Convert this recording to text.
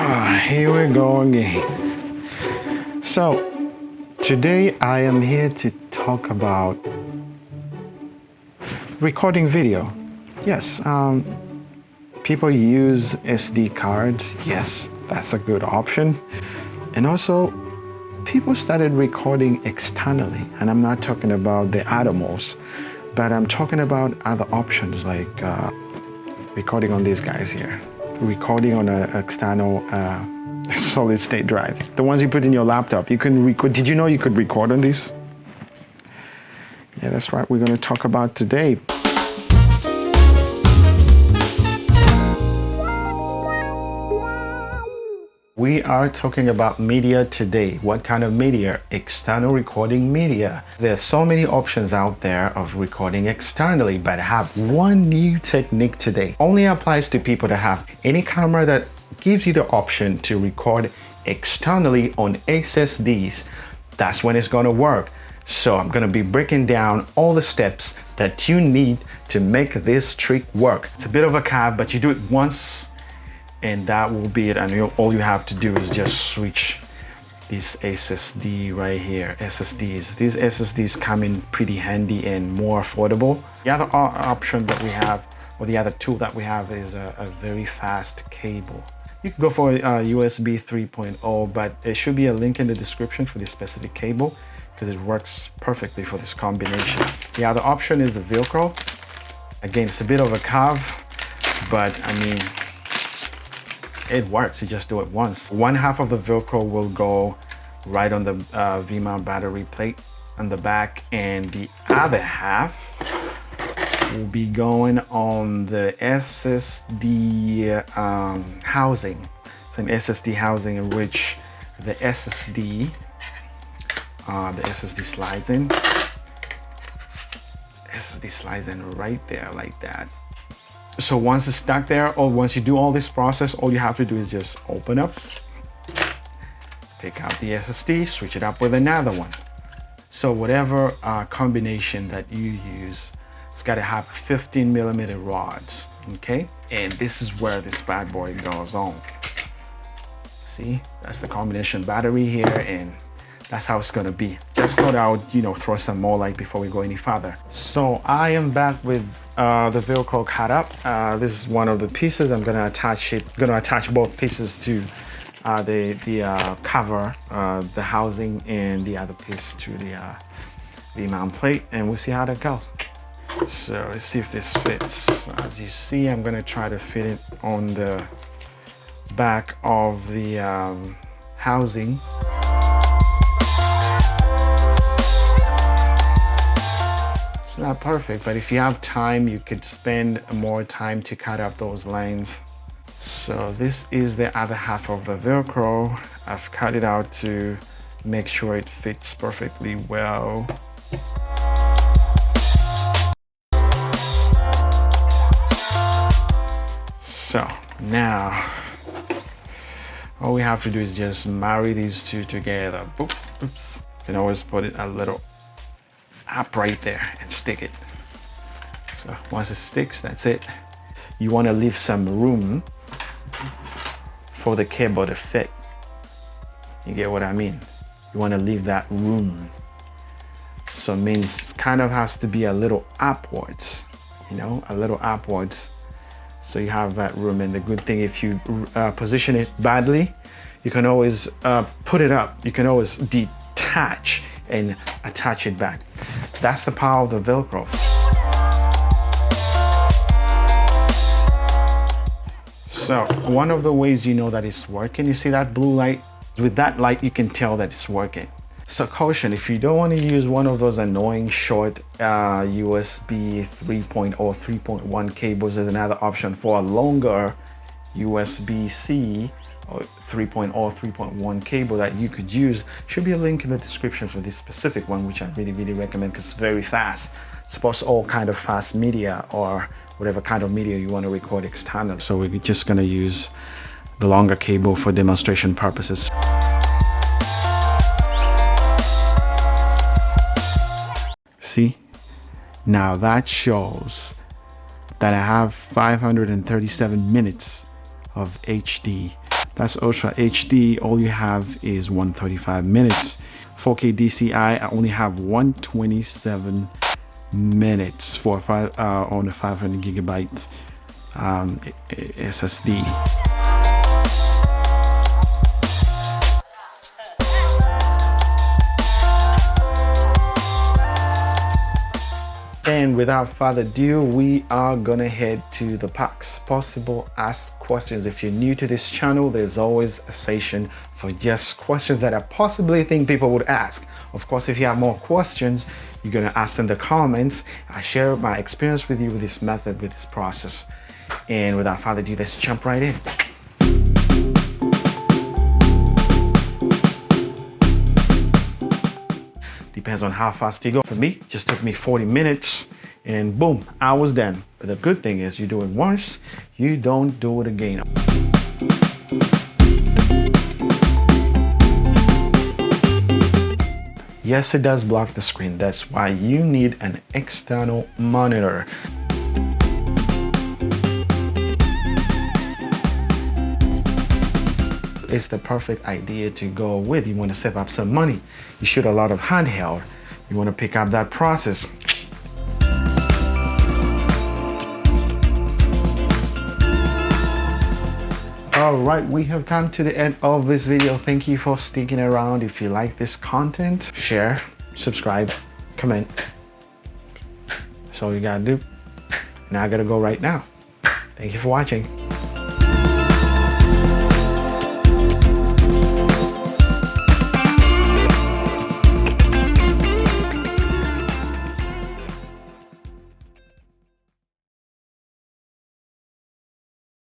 Here we go again. So, today I am here to talk about recording video. Yes, people use SD cards. Yes, that's a good option. And also, people started recording externally. And I'm not talking about the Atomos, but I'm talking about other options like recording on these guys here. Recording on an external solid state drive. The ones you put in your laptop. You can record. Did you know you could record on these? Yeah, that's what we're going to talk about today. We are talking about media today. What kind of media? External recording media. There's so many options out there of recording externally, but I have one new technique today. Only applies to people that have any camera that gives you the option to record externally on SSDs. That's when it's gonna work. So I'm gonna be breaking down all the steps that you need to make this trick work. It's a bit of a cab, but you do it once and that will be it. And all you have to do is just switch this SSD right here. SSDs. These SSDs come in pretty handy and more affordable. The other option that we have, or the other tool that we have, is a very fast cable. You can go for USB 3.0, but there should be a link in the description for this specific cable because it works perfectly for this combination. The other option is the Velcro. Again, it's a bit of a curve, but I mean, it works. You just do it once. One half of the Velcro will go right on the V-mount battery plate on the back, and the other half will be going on the SSD housing. It's an SSD housing in which the SSD slides in. SSD slides in right there like that. So once it's stuck there, or once you do all this process, all you have to do is just open up, take out the SSD, switch it up with another one. So whatever combination that you use, it's got to have 15mm rods, okay? And this is where this bad boy goes on. See, that's the combination battery here, and that's how it's gonna be. Just thought I would, throw some more light before we go any further. So I am back with the Velcro cut up. This is one of the pieces. I'm gonna attach it. Gonna attach both pieces to the cover, the housing, and the other piece to the mount plate, and we'll see how that goes. So let's see if this fits. As you see, I'm gonna try to fit it on the back of the housing. It's not perfect, but if you have time, you could spend more time to cut up those lines. So this is the other half of the Velcro. I've cut it out to make sure it fits perfectly well. So now, all we have to do is just marry these two together. Boop, oops. You can always put it a little up right there and stick it. So once it sticks, that's it. You want to leave some room for the cable to fit. You get what I mean? You want to leave that room. So it means it kind of has to be a little upwards, a little upwards. So you have that room. And the good thing, if you position it badly, you can always put it up. You can always detach and attach it back. That's the power of the Velcro. So one of the ways you know that it's working, you see that blue light? With that light, you can tell that it's working. So caution, if you don't want to use one of those annoying short USB 3.0, 3.1 cables, there's another option for a longer USB-C or 3.0, 3.1 cable that you could use. Should be a link in the description for this specific one, which I really recommend because it's very fast. It supports all kind of fast media or whatever kind of media you want to record externally. So we're just going to use the longer cable for demonstration purposes. See, now that shows that I have 537 minutes of HD That's Ultra HD. All you have is 135 minutes. 4K DCI, I only have 127 minutes for on a 500 gigabyte SSD. And without further ado, we are gonna head to the packs. Possible ask questions. If you're new to this channel, there's always a session for just questions that I possibly think people would ask. Of course, if you have more questions, you're gonna ask in the comments. I share my experience with you with this method, with this process. And without further ado, let's jump right in. Depends on how fast you go. For me, it just took me 40 minutes and boom, I was done. But the good thing is you do it once, you don't do it again. Yes, it does block the screen. That's why you need an external monitor. It's the perfect idea to go with. You want to save up some money. You shoot a lot of handheld. You want to pick up that process. All right, we have come to the end of this video. Thank you for sticking around. If you like this content, share, subscribe, comment. That's all you gotta do. Now I gotta go right now. Thank you for watching.